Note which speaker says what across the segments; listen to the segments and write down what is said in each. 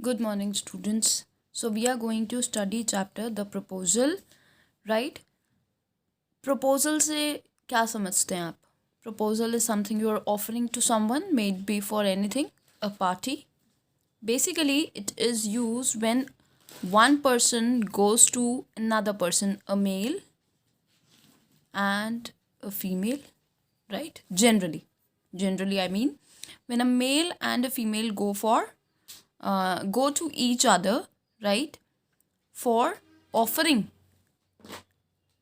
Speaker 1: Good morning, students. So, we are going to study chapter The Proposal, right? Proposal से क्या समझते हैं आप? Proposal is something you are offering to someone, may it be for anything, a party. Basically, it is used when one person goes to another person, a male and a female, right? Generally, I mean, when a male and a female go to each other, right, for offering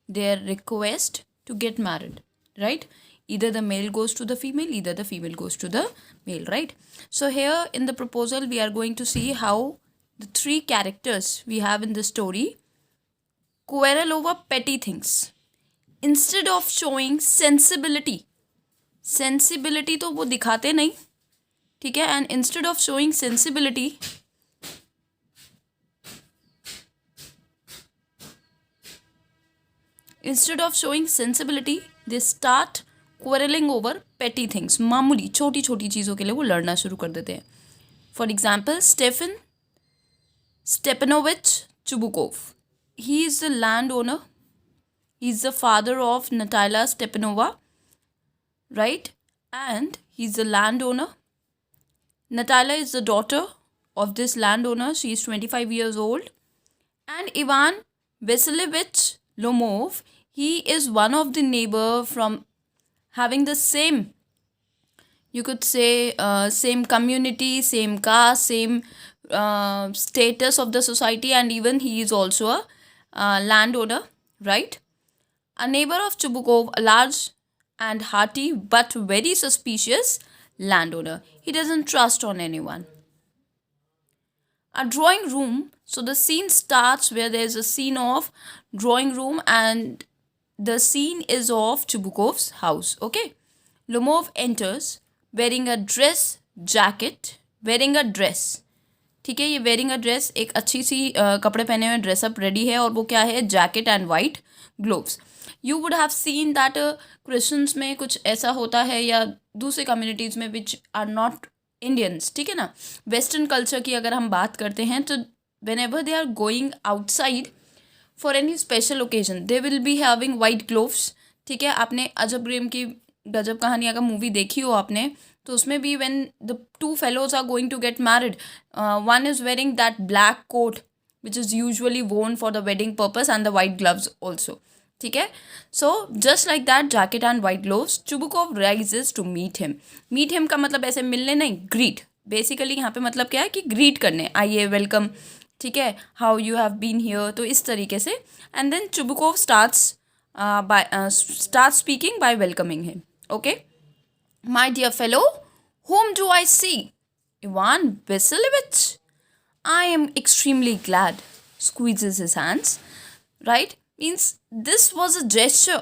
Speaker 1: their request to get married, right? Either the male goes to the female, either the female goes to the male, right? So here in the proposal we are going to see how the three characters we have in the story quarrel over petty things instead of showing sensibility. तो वो दिखाते नहीं, ठीक है, and instead of showing sensibility, they start quarreling over petty things. मामूली छोटी छोटी चीज़ों के लिए वो लड़ना शुरू कर देते हैं. For example, Stefan Stepanovich Chubukov. He is the landowner. He is the father of Natalia Stepanova, right? And he's the landowner. Natalia is the daughter of this landowner. She is 25 years old. And Ivan Vasilievich Lomov, he is one of the neighbor from having the same, you could say, same community, same caste, same status of the society, and even he is also a landowner, right? A neighbor of Chubukov, a large and hearty but very suspicious landowner. He doesn't trust on anyone. A drawing room. So the scene starts where there's a scene of drawing room and the scene is of Chubukov's house. Okay. Lomov enters wearing a dress jacket. Wearing a dress. ठीक है, ये wearing a dress एक अच्छी सी कपड़े पहने हुए dress up ready है और वो क्या है, jacket and white gloves. You would have seen that Christians में कुछ ऐसा होता है या दूसरे कम्युनिटीज़ में विच आर नॉट इंडियंस, ठीक है ना. वेस्टर्न कल्चर की अगर हम बात करते हैं तो whenever they are going outside for any special occasion they will be having white gloves. ठीक है, आपने अजब प्रेम की गजब कहानी अगर मूवी देखी हो आपने तो उसमें भी when the two fellows are going to get married, one is wearing that black coat which is usually worn for the wedding purpose and the white gloves also. ठीक है, so just like that jacket and white gloves, Chubukov rises to meet him. meet him का मतलब ऐसे मिलने नहीं, greet. Basically यहाँ पे मतलब क्या है कि ग्रीट करने, आइए, वेलकम, ठीक है, how you have been here, तो इस तरीके से. And then Chubukov starts speaking by welcoming him. Okay. My dear fellow, whom do I see? Ivan Vasilievich. I am extremely glad. Squeezes his hands. Right? Means this was a gesture.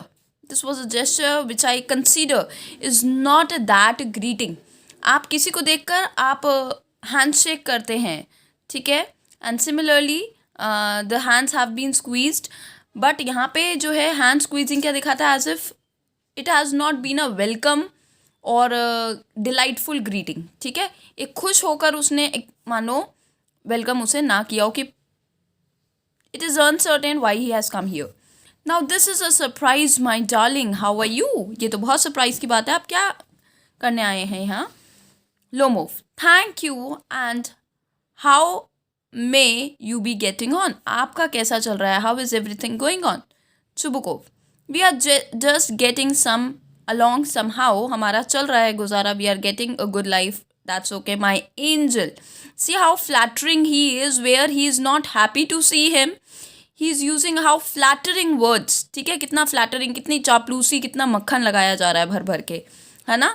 Speaker 1: This was a gesture which I consider is not that greeting. आप किसी को देखकर आप handshake करते हैं, ठीक है, and similarly the hands have been squeezed. But यहाँ पे जो है हैंड स्क्वीजिंग क्या दिखाता है, as if it has not been a welcome और डिलाइटफुल ग्रीटिंग. ठीक है, एक खुश होकर उसने एक मानो वेलकम उसे ना किया हो कि it is uncertain why he has come here. Now this is a surprise my darling, how are you. ये तो बहुत सरप्राइज की बात है, आप क्या करने आए हैं यहाँ. Lomov, thank you and how may you be getting on. आपका कैसा चल रहा है, how is everything going on. Chubukov, we are just getting some along somehow, हमारा चल रहा है गुजारा, we are getting a good life, that's okay my angel. See how flattering he is where he is not happy to see him. He is using how flattering words. ठीक है, कितना flattering, कितनी चापलूसी, कितना मक्खन लगाया जा रहा है भर भर के, है ना.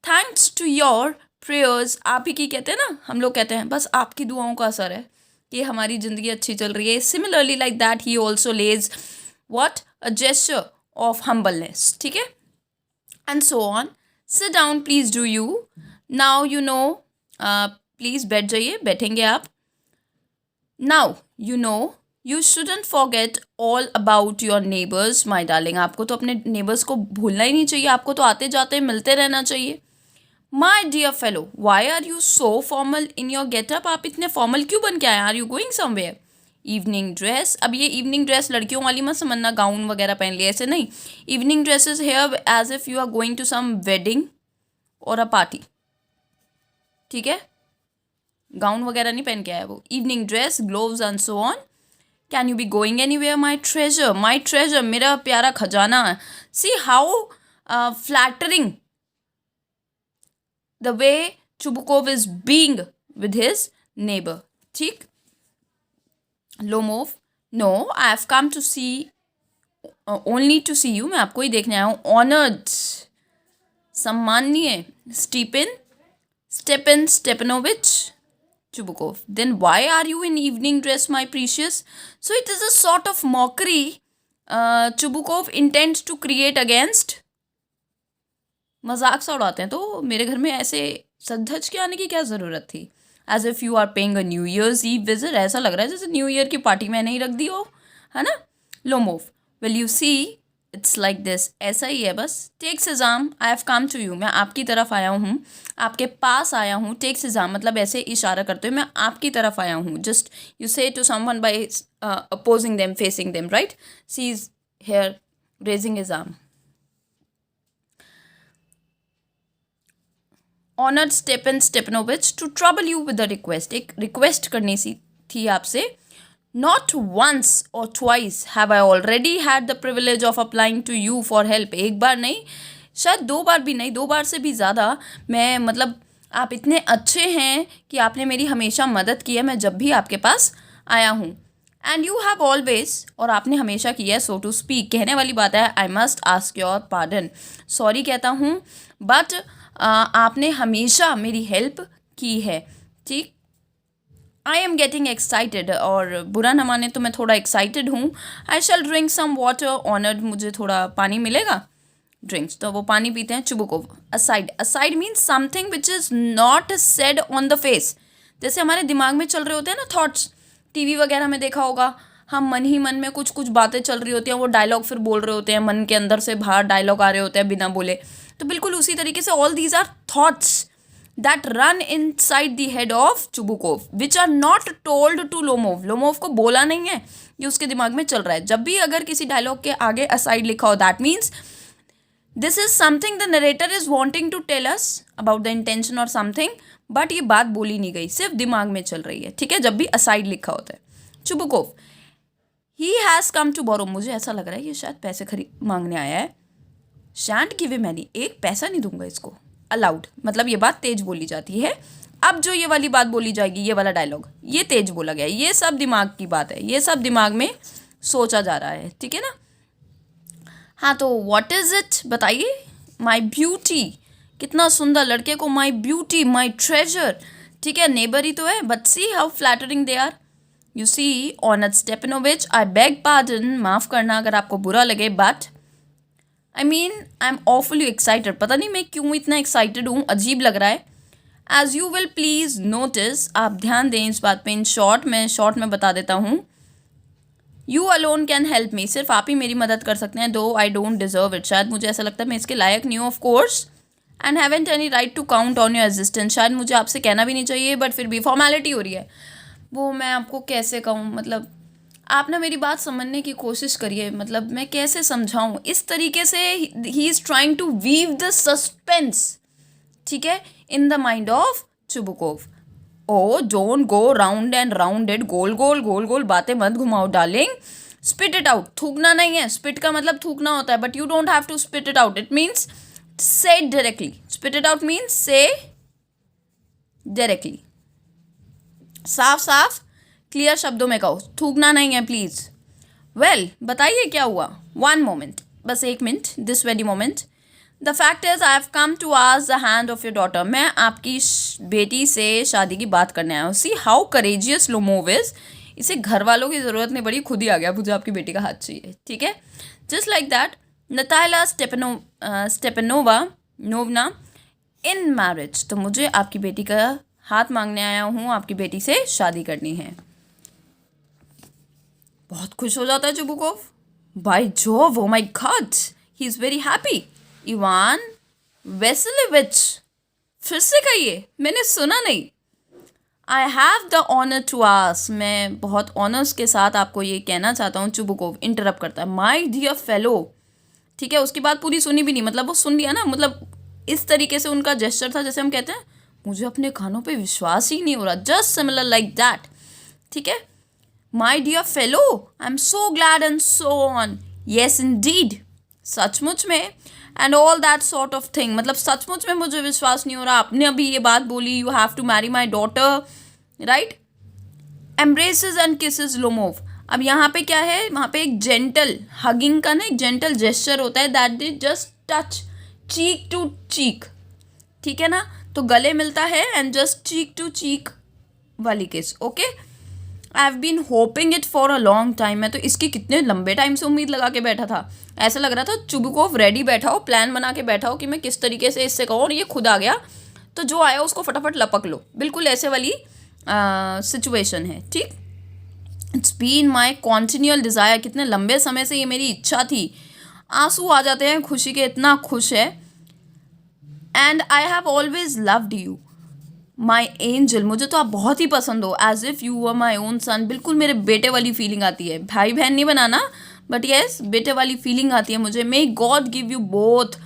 Speaker 1: Thanks to your prayers. आप ही की कहते हैं ना, हम लोग कहते हैं बस आपकी दुआओं का असर है कि हमारी ज़िंदगी अच्छी चल रही है. Similarly like that he also lays what a gesture of humbleness. ठीक है, and so on. Sit down, please. Do you now you know, please बैठ जाइए, बैठेंगे आप. Now you know you shouldn't forget all about your neighbors, my darling. आपको तो अपने neighbors को भूलना ही नहीं चाहिए, आपको तो आते जाते मिलते रहना चाहिए. My dear fellow, why are you so formal in your getup? आप इतने फॉर्मल क्यों बन के आए? Are you going somewhere? Evening dress, अब ये इवनिंग ड्रेस लड़कियों वाली मत समझना, गाउन वगैरह पहन लिया, ऐसे नहीं. Evening dress is here as if you are going to some wedding और अ पार्टी. ठीक है, गाउन वगैरह नहीं पहन के आया वो. Evening dress, gloves and so on. Can you be going anywhere my treasure? My treasure, मेरा प्यारा खजाना. See how flattering the way Chubukov is being with his neighbour. ठीक. Lomov, no, I have come to see, only to see you. मैं आपको ही देखने आया हूँ. ऑनर्ड, सम्माननीय Stepan Stepanovich Chubukov. Then why are you in evening dress, my precious? So it is a sort of mockery Chubukov intends to create against. मजाक सा उड़ाते हैं. तो मेरे घर में ऐसे सज के आने की क्या ज़रूरत थी? As if you are paying a new year's eve visit. ऐसा लग रहा है जैसे न्यू ईयर की पार्टी मैंने ही रख दी हो, है ना. Lomov, will you see, it's like this. ऐसा ही है बस. टेक सिजाम, I have come to you. मैं आपकी तरफ आया हूँ, आपके पास आया हूँ. टेक सिजाम मतलब ऐसे इशारा करते हुए मैं आपकी तरफ आया हूँ. Just you say to someone by opposing them, facing them, right. See is here raising his arm. Honoured Stepan Stepanovich, to trouble you with a request. एक रिक्वेस्ट करनी सी थी आपसे. Not once or twice have I already had the privilege of applying to you for help. एक बार नहीं, शायद 2 बार भी नहीं, 2 बार से भी ज़्यादा. मैं मतलब आप इतने अच्छे हैं कि आपने मेरी हमेशा मदद की है मैं जब भी आपके पास आया हूँ. एंड यू हैव ऑलवेज, और आपने हमेशा किया है, सो टू स्पीक. कहने वाली बात है. I must ask your pardon. Sorry कहता हूँ, बट आपने हमेशा मेरी हेल्प की है. ठीक. आई एम गेटिंग एक्साइटेड, और बुरा न माने तो मैं थोड़ा एक्साइटेड हूँ. आई शैल ड्रिंक सम वाटर. ऑनर्ड, मुझे थोड़ा पानी मिलेगा. ड्रिंक्स, तो वो पानी पीते हैं. Chubukov, aside. Aside means something which is not said on the face. जैसे हमारे दिमाग में चल रहे होते हैं ना थॉट्स, टीवी वगैरह में देखा होगा, हम मन ही मन में कुछ कुछ बातें चल रही होती हैं, वो डायलॉग फिर बोल रहे होते हैं, मन के अंदर से बाहर डायलॉग आ रहे होते हैं बिना बोले. तो बिल्कुल उसी तरीके से all these are thoughts that run inside the head of Chubukov, which are not told to Lomov. Lomov को बोला नहीं है, ये उसके दिमाग में चल रहा है. जब भी अगर किसी डायलॉग के आगे aside लिखा हो, that means this is something the narrator is wanting to tell us about the intention or something, but ये बात बोली नहीं गई, सिर्फ दिमाग में चल रही है. ठीक है, जब भी aside लिखा होता है. Chubukov, he has come to borrow. मुझे ऐसा लग रहा है ये शायद पैसे मांगने आया है. Shan't give him any. एक पैसा नहीं दूंगा इसको. अलाउड मतलब ये बात तेज बोली जाती है. अब जो ये वाली बात बोली जाएगी, ये वाला डायलॉग, ये तेज बोला गया है. ये सब दिमाग की बात है, ये सब दिमाग में सोचा जा रहा है. ठीक है ना. हाँ, तो व्हाट इज़ इट, बताइए. माई ब्यूटी, कितना सुंदर. लड़के को माई ब्यूटी, माई ट्रेजर. ठीक है, नेबर ही तो है, but see how flattering they are. You see, honoured Stepanovich, I beg pardon, माफ़ करना अगर आपको बुरा लगे, but I am awfully excited. पता नहीं मैं क्यों इतना एक्साइटेड हूँ, अजीब लग रहा है. As you will please notice, आप ध्यान दें इस बात पे. इन शॉर्ट में बता देता हूँ. You alone can help me. सिर्फ आप ही मेरी मदद कर सकते हैं. दो आई डोंट डिजर्व इट. शायद मुझे ऐसा लगता है मैं इसके लायक नहीं हूँ, of course. And haven't any right to count on your existence. शायद मुझे आपसे कहना भी नहीं चाहिए, बट फिर भी फॉर्मेलिटी हो रही है. वो मैं आपको कैसे कहूँ, मतलब आप ना मेरी बात समझने की कोशिश करिए. मतलब मैं कैसे समझाऊं. इस तरीके से ही is trying to weave the suspense, ठीक है, in the mind of Chubukov. Oh don't go round and rounded, गोल गोल गोल गोल बातें मत घुमाओ डार्लिंग. Spit it out. थूकना नहीं है. स्पिट का मतलब थूकना होता है, but you don't have to spit it out. It means say directly. Spit it out means say directly, साफ साफ क्लियर शब्दों में कहो. थूकना नहीं है प्लीज़. वेल, बताइए क्या हुआ. 1 मोमेंट, बस 1 minute, this very moment. The fact is I have come to ask the hand of your daughter. मैं आपकी बेटी से शादी की बात करने आया हूँ. See how courageous Lomov is. इसे घर वालों की ज़रूरत नहीं पड़ी, खुद ही आ गया, मुझे आपकी बेटी का हाथ चाहिए. ठीक है, just like that. Natalya Stepanova in marriage. तो मुझे आपकी बेटी का हाथ मांगने आया हूँ, आपकी बेटी से शादी करनी है. बहुत खुश हो जाता है Chubukov. By Jove, oh my God, he is very happy. Ivan Vasilyevich फिर से कहिए, मैंने सुना नहीं। I have the honour to ask, मैं बहुत ऑनर्स के साथ आपको ये कहना चाहता हूँ। चुबुकोव इंटरप्ट करता है, माय डियर फेलो। ठीक है, उसकी बात पूरी सुनी भी नहीं, मतलब वो सुन लिया ना, मतलब इस तरीके से उनका जेस्चर था जैसे हम कहते हैं मुझे अपने कानों पे विश्वास ही नहीं हो रहा, जस्ट सिमिलर लाइक दैट। ठीक है, my dear fellow, I am so glad and so on, yes indeed, सचमुच में, and all that sort of thing, मतलब सचमुच में मुझे विश्वास नहीं हो रहा, आपने अभी ये बात बोली, you have to marry my daughter, right. Embraces and kisses Lomov, अब यहाँ पे क्या है, वहाँ पे एक जेंटल हगिंग का ना एक जेंटल जेस्चर होता है, that they just touch cheek to cheek. ठीक है ना, तो गले मिलता है and just cheek to cheek वाली kiss. Okay, I have been hoping it for a long time, मैं तो इसकी कितने लंबे टाइम से उम्मीद लगा के बैठा था। ऐसा लग रहा था चुबुकोव रेडी बैठा हो, प्लान बना के बैठा हो कि मैं किस तरीके से इससे कहूँ, और ये खुद आ गया तो जो आया उसको फटाफट लपक लो, बिल्कुल ऐसे वाली सिचुएशन है। ठीक, it's been my continual desire, कितने लंबे समय से ये मेरी इच्छा थी। आंसू आ जाते हैं खुशी के, इतना खुश है। And I have always loved you my angel, मुझे तो आप बहुत ही पसंद हो, as if you were my own son, बिल्कुल मेरे बेटे वाली फीलिंग आती है, भाई बहन नहीं बनाना, बट येस बेटे वाली फीलिंग आती है मुझे। May God give you both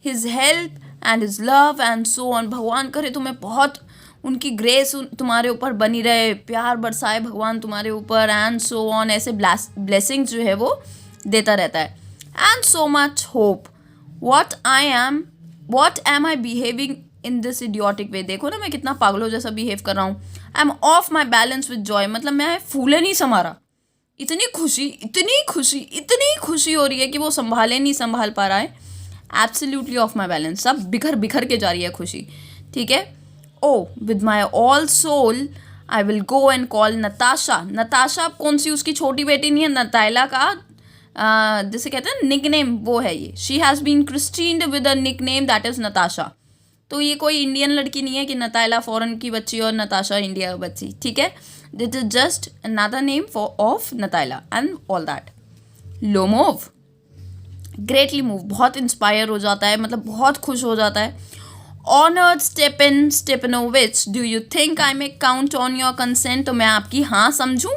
Speaker 1: his help and his love and so on, भगवान करे तुम्हें बहुत उनकी ग्रेस तुम्हारे ऊपर बनी रहे, प्यार बरसाए भगवान तुम्हारे ऊपर, एंड सो ऑन, ऐसे ब्लेसिंग्स जो है वो देता रहता है। And so much hope, what am I behaving in this idiotic way, देखो ना मैं कितना पागलों जैसा बिहेव कर रहा हूँ। I am of my balance with Joy, मतलब मैं फूले नहीं समारा, इतनी खुशी इतनी खुशी इतनी खुशी हो रही है कि वो संभाले नहीं संभाल पा रहा है। एब्सोल्युटली ऑफ माई बैलेंस, सब बिखर बिखर के जा रही है खुशी। ठीक है, oh with my all soul I will go and call Natasha, Natasha कौन सी, उसकी छोटी बेटी नहीं है, नतायला का जिसे कहते हैं निक नेम, वो है ये। She has been christened with a nickname that is Natasha, तो ये कोई इंडियन लड़की नहीं है कि नतायला फॉरेन की बच्ची और नताशा इंडिया की बच्ची। ठीक है, that is just another name for of Natalya and all that. Lomov greatly move, बहुत इंस्पायर हो जाता है, मतलब बहुत खुश हो जाता है। Honoured Stepan Stepanovich, do you think I may count on your consent, तो मैं आपकी हाँ समझूं।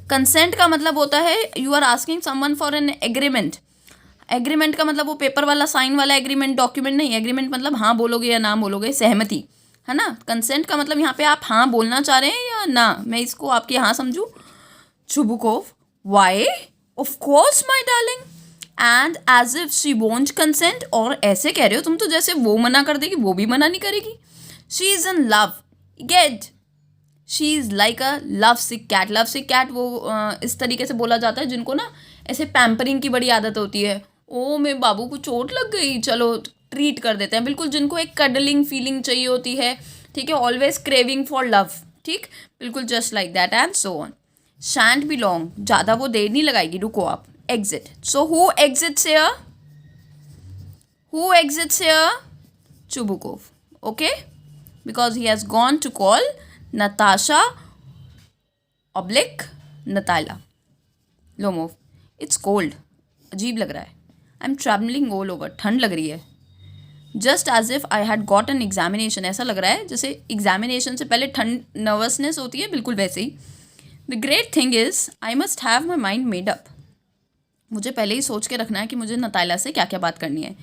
Speaker 1: कंसेंट का मतलब होता है you are asking someone for an agreement, agreement का मतलब वो पेपर वाला साइन वाला एग्रीमेंट, डॉक्यूमेंट नहीं, एग्रीमेंट मतलब हाँ बोलोगे या ना बोलोगे, सहमति है ना। कंसेंट का मतलब यहाँ पे आप हाँ बोलना चाह रहे हैं या ना, मैं इसको आपकी हाँ समझूँ। Chubukov, why, of course my darling, and as if she won't consent, और ऐसे कह रहे हो तुम तो जैसे वो मना कर देगी, वो भी मना नहीं करेगी। She is in love, get, she is like a love sick cat, love sick cat वो इस तरीके से बोला जाता है जिनको ना ऐसे पैम्परिंग की बड़ी आदत होती है, ओ मेरे बाबू को चोट लग गई चलो ट्रीट कर देते हैं, बिल्कुल जिनको एक कडलिंग फीलिंग चाहिए होती है। ठीक है, ऑलवेज क्रेविंग फॉर लव, ठीक, बिल्कुल just like that and so on. Shan't be long, ज़्यादा वो देर नहीं लगाएगी, रुको आप। Exit, so who exits here, who exits here, Chubukov, okay, because he has gone to call Natasha oblique Natalya. Lomov, it's cold, अजीब लग रहा है, I am travelling all over, ठंड लग रही है। Just as if I had got an examination, ऐसा लग रहा है जैसे एग्जामिनेशन से पहले ठंड नर्वसनेस होती है, बिल्कुल वैसे ही। The great thing is I must have my mind made up, मुझे पहले ही सोच के रखना है कि मुझे नतायला से क्या क्या बात करनी है।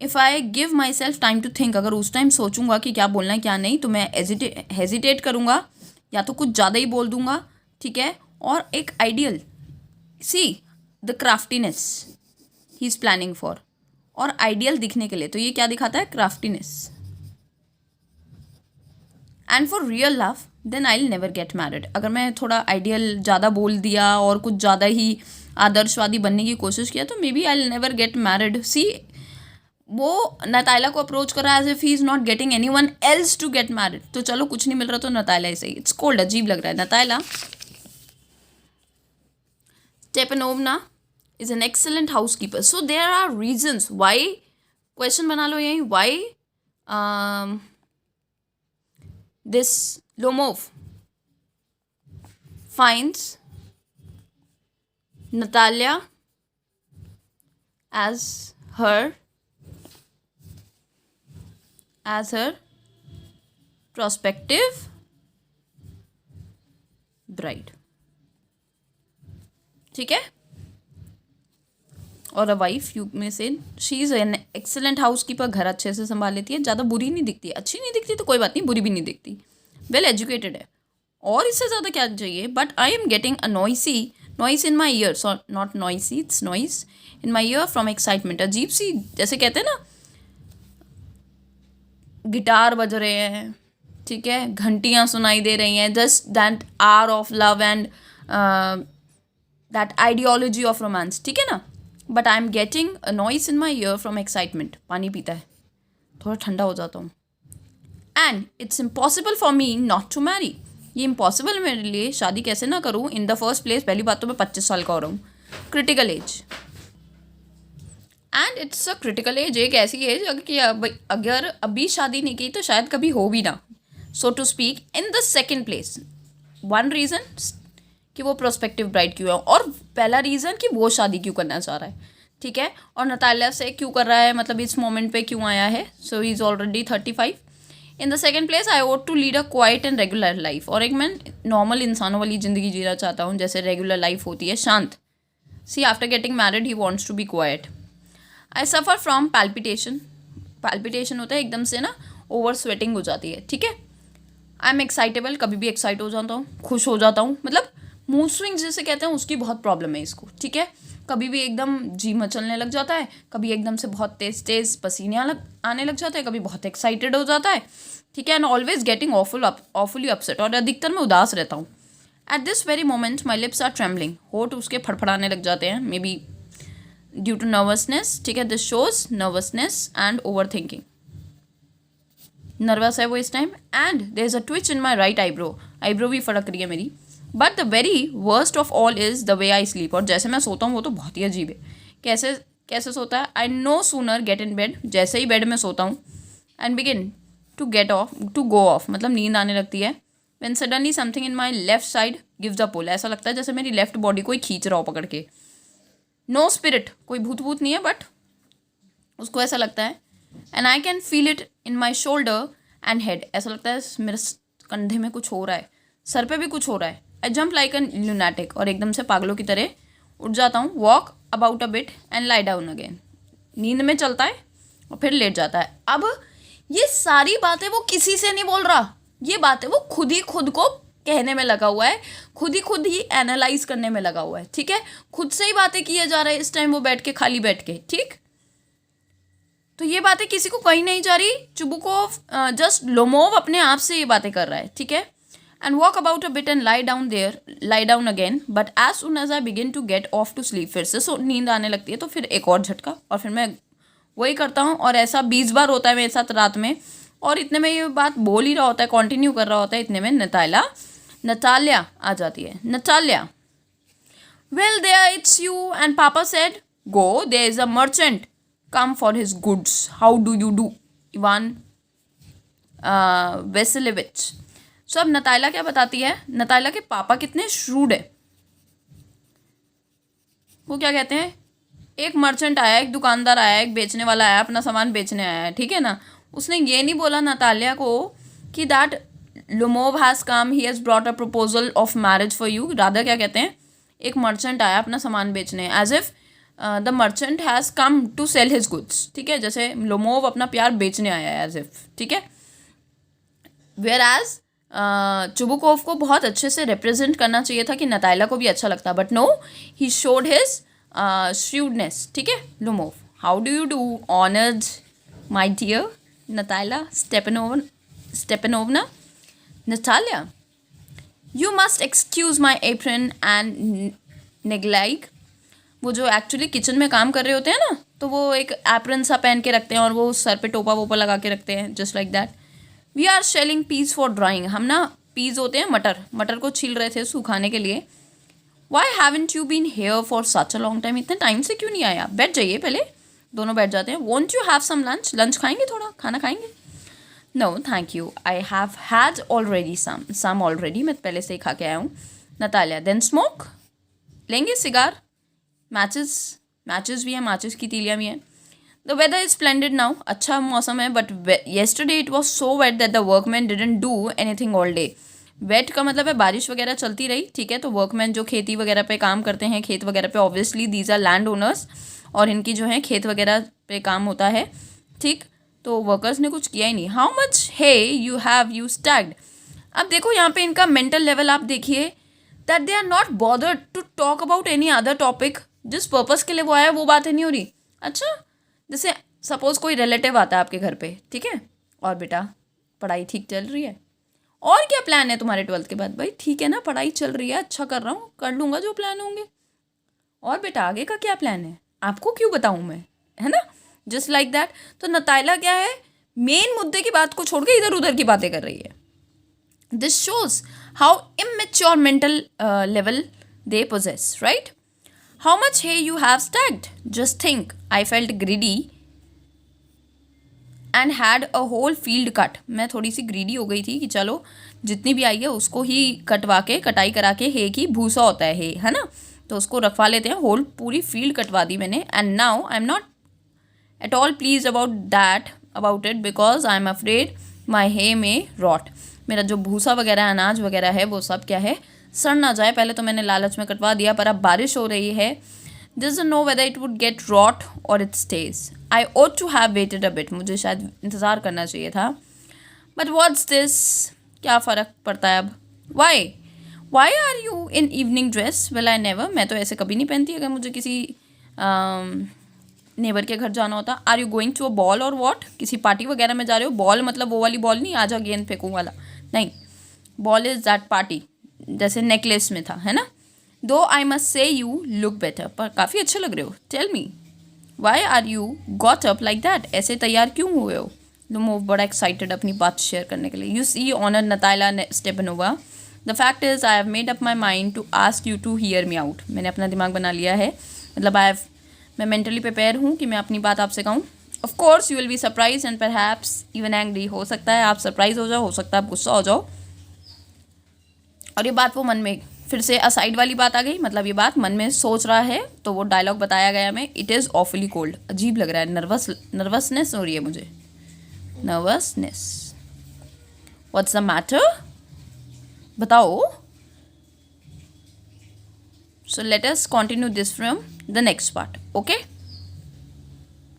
Speaker 1: If I give myself time to think, अगर उस टाइम सोचूंगा कि क्या बोलना है क्या नहीं, तो मैं हेजिटेट करूँगा या तो कुछ ज़्यादा ही बोल दूंगा। ठीक है, और एक ideal, see the craftiness he is planning for, और आइडियल दिखने के लिए, तो ये क्या दिखाता है, craftiness. And for real love then I will never get married, अगर मैं थोड़ा आइडियल ज़्यादा बोल दिया और कुछ ज़्यादा ही आदर्शवादी बनने की कोशिश किया, तो maybe I will never get married. See वो नतायला को अप्रोच कर रहा है as if he is not getting anyone else to get married, तो चलो कुछ नहीं मिल रहा तो नतायला ही सही। इट्स कोल्ड, अजीब लग रहा है, नतायला। स्टेपनोवना is an excellent housekeeper. So there are reasons why, question बना लो यहीं, why this Lomov finds Natalia as her prospective bride. ठीक है. और अ वाइफ यू में से she is an excellent house keeper, घर अच्छे से संभाल लेती है, ज़्यादा बुरी नहीं दिखती, अच्छी नहीं दिखती तो कोई बात नहीं, बुरी भी नहीं दिखती, वेल एजुकेटेड है, और इससे ज़्यादा क्या चाहिए. But I am getting a noise in my ears, और not noisy, it's noise in my ear from excitement. अजीब सी, जैसे कहते हैं ना, गिटार बज रहे हैं, ठीक है, घंटियाँ सुनाई दे रही हैं, just that are of love and that ideology of romance, ठीक है ना. But I am getting a noise in my ear from excitement. पानी पीता है, थोड़ा ठंडा हो जाता हूँ. And it's impossible for me not to marry. ये इम्पॉसिबल मेरे लिए, शादी कैसे ना करूँ. इन द फर्स्ट प्लेस, पहली बात तो मैं 25 साल का हो रहा हूँ, critical age. And it's a critical age, एक ऐसी एज कि अगर अभी शादी नहीं की तो शायद कभी हो भी ना, so to speak. In the second place, one reason कि वो प्रोस्पेक्टिव ब्राइड क्यों है, और पहला रीज़न कि वो शादी क्यों करना चाह रहा है, ठीक है, और नतालिया से क्यों कर रहा है, मतलब इस मोमेंट पे क्यों आया है. So he is already 35. In the second place, I want to lead a quiet and regular life. और एक मैं नॉर्मल इंसानों वाली ज़िंदगी जीना चाहता हूँ, जैसे रेगुलर लाइफ होती है, शांत. See after getting married he wants to be quiet. I suffer from palpitation. Palpitation होता है एकदम से ना, ओवर स्वेटिंग हो जाती है, ठीक है. आई एम एक्साइटेबल, कभी भी एक्साइट हो जाता हूँ, खुश हो जाता हूँ, मतलब मूड स्विंग्स जिसे कहते हैं उसकी बहुत प्रॉब्लम है इसको, ठीक है. कभी भी एकदम जी मचलने लग जाता है, कभी एकदम से बहुत तेज़ पसीने आने लग जाते हैं, कभी बहुत एक्साइटेड हो जाता है, ठीक है. And always getting awfully upset, और अधिकतर मैं उदास रहता हूँ. At this very moment my lips are trembling. होठ उसके फड़फड़ाने लग जाते हैं, maybe due to nervousness, ठीक है. This shows nervousness and overthinking. Nervous है वो इस time. And there is a twitch in my right eyebrow भी फड़क रही है मेरी. But the very worst of all is the way I sleep. और जैसे मैं सोता हूँ वो तो बहुत ही अजीब है. कैसे सोता है. I no sooner get in bed, जैसे ही बेड में सोता हूँ, and begin to go off, मतलब नींद आने लगती है. When suddenly something in my left side gives a pull. ऐसा लगता है जैसे मेरी लेफ्ट बॉडी कोई खींच रहा हो पकड़ के. नो स्पिरिट, कोई भूत नहीं है, बट उसको ऐसा लगता है. And I can feel it in my shoulder and head. ऐसा लगता है मेरे कंधे में कुछ हो रहा है, सर पे भी कुछ हो रहा है. आई जम्प लाइक एन ल्यूनाटिक, और एकदम से पागलों की तरह उठ जाता हूँ. Walk about a bit and lie down again. नींद में चलता है और फिर लेट जाता है. अब ये सारी बातें वो किसी से नहीं बोल रहा, ये बातें वो खुद को कहने में लगा हुआ है, खुद ही एनालाइज करने में लगा हुआ है, ठीक है. खुद से ही बातें किए जा रहा है इस टाइम वो बैठ के, खाली बैठ के, ठीक. तो ये बातें किसी को कहीं नहीं जा रही. चुबुकोव जस्ट लोमोव अपने आप से ये बातें कर रहा है, ठीक है. And walk about a bit and lie down again. But as soon as I begin to get off to sleep, फिर से नींद आने लगती है, तो फिर एक और झटका, और फिर मैं वही करता हूँ. और ऐसा 20 बार होता है मेरे साथ रात में. और इतने में ये बात बोल ही रहा होता है, कंटिन्यू कर रहा होता है, इतने में नतालिया आ जाती है. Natalia, well there it's you, and papa said go, there is a merchant come for his goods. How do you do, Ivan Vasilyevich. So अब नतालिया क्या बताती है, नतालिया के पापा कितने श्रूड है. वो क्या कहते हैं, एक मर्चेंट आया, एक दुकानदार आया, एक बेचने वाला आया, अपना सामान बेचने आया है, ठीक है ना. उसने ये नहीं बोला नतालिया को कि that Lomov has come, he has brought a proposal of marriage for you. Rather क्या कहते हैं, एक मर्चेंट आया अपना सामान बेचने, as if the merchant has come to sell his goods, ठीक है. जैसे लुमोव अपना प्यार बेचने आया है, एज इफ, ठीक है. वेयर एज चुबुकोव को बहुत अच्छे से रिप्रेजेंट करना चाहिए था कि नतालिया को भी अच्छा लगता, but no, he showed his shrewdness, ठीक है. Lomov, how do you do honoured my dear Natalia Stepanovna. Natalia, you must excuse my apron and negligee. वो जो एक्चुअली किचन में काम कर रहे होते हैं ना, तो वो एक एप्रन सा पहन के रखते हैं, और वो सर पे टोपा वोपा लगा के रखते हैं, just like that. We are shelling peas for drying. हम ना पीस होते हैं, मटर को छील रहे थे सुखाने के लिए. Why haven't you been here for such a long time. इतने टाइम से क्यों नहीं आया. बैठ जाइए पहले. दोनों बैठ जाते हैं. Won't you have some lunch खाएंगे, थोड़ा खाना खाएंगे. No thank you, I have had already some already, मैं पहले से ही खा के आया हूँ. Natalia, then smoke. लेंगे सिगार. मैचेस भी हैं, माचिस की तीलियाँ भी हैं. The weather is splendid now, अच्छा मौसम है, but yesterday it was so wet that the workman didn't do anything all day. Wet का मतलब है बारिश वगैरह चलती रही, ठीक है. तो वर्कमैन जो खेती वगैरह पे काम करते हैं, खेत वगैरह पे, obviously these are landowners, और इनकी जो है खेत वगैरह पे काम होता है, ठीक. तो वर्कर्स ने कुछ किया ही नहीं. How much hay you have you stacked. अब देखो यहाँ पे इनका मेंटल लेवल आप देखिए, that they are not bothered to talk about any other topic. जिस पर्पस के लिए वो आया वो बात है नहीं हो रही. अच्छा, जैसे सपोज कोई रिलेटिव आता है आपके घर पे, ठीक है, और बेटा पढ़ाई ठीक चल रही है, और क्या प्लान है तुम्हारे 12th के बाद. भाई ठीक है ना, पढ़ाई चल रही है, अच्छा कर रहा हूँ, कर लूँगा जो प्लान होंगे. और बेटा आगे का क्या प्लान है, आपको क्यों बताऊँ मैं, है ना. Just like that. तो नताइला क्या है, मेन मुद्दे की बात को छोड़ के इधर उधर की बातें कर रही है. This shows how immature mental level they possess, right. How much hay you have stacked. Just think I felt greedy and had a whole field cut. मैं थोड़ी सी ग्रीडी हो गई थी कि चलो जितनी भी आई है उसको ही कटवा के, कटाई करा के, हे की भूसा होता है, हे, है ना, तो उसको रखवा लेते हैं. होल पूरी फील्ड कटवा दी मैंने. And now I am not at all please about it because I am afraid my hay may rot. मेरा जो भूसा वगैरह, अनाज वगैरह है, वो सब क्या है, सड़ ना जाए. पहले तो मैंने लालच में कटवा दिया, पर अब बारिश हो रही है. doesn't know whether it would get rot or it stays. I ought to have waited a bit. मुझे शायद इंतज़ार करना चाहिए था. But what's this? क्या फ़र्क पड़ता है अब. Why? Why are you in evening dress? Well, I never. मैं तो ऐसे कभी नहीं पहनती अगर मुझे किसी नेबर के घर जाना होता. Are you going to a ball or what? किसी पार्टी वगैरह में जा रहे हो. बॉल मतलब वो वाली बॉल नहीं, आजा गेंद फेंकूँ वाला नहीं. बॉल इज़ दैट पार्टी, जैसे नेकलेस में था, है ना. Though I must say you look better. पर काफ़ी अच्छे लग रहे हो. Tell me why are you got up like that. ऐसे तैयार क्यों हुए हो. लुमोव बड़ा एक्साइटेड अपनी बात शेयर करने के लिए. You see honour Natalya Stepanova, the fact is I have made up my mind to ask you to hear me out. मैंने अपना दिमाग बना लिया है, मतलब मैं मेंटली प्रिपेयर हूँ कि मैं अपनी बात आपसे कहूँ. Of course you will be surprise and perhaps even angry. हो सकता है आप सरप्राइज हो जाओ, हो सकता है आप गुस्सा हो जाओ. और ये बात वो मन में फिर से असाइड वाली बात आ गई, मतलब ये बात मन में सोच रहा है, तो वो डायलॉग बताया गया हमें. It is awfully cold. अजीब लग रहा है, नर्वसनेस हो रही है मुझे. नर्वसनेस. व्हाट्स द मैटर, बताओ. So let us continue this from the next part. Okay.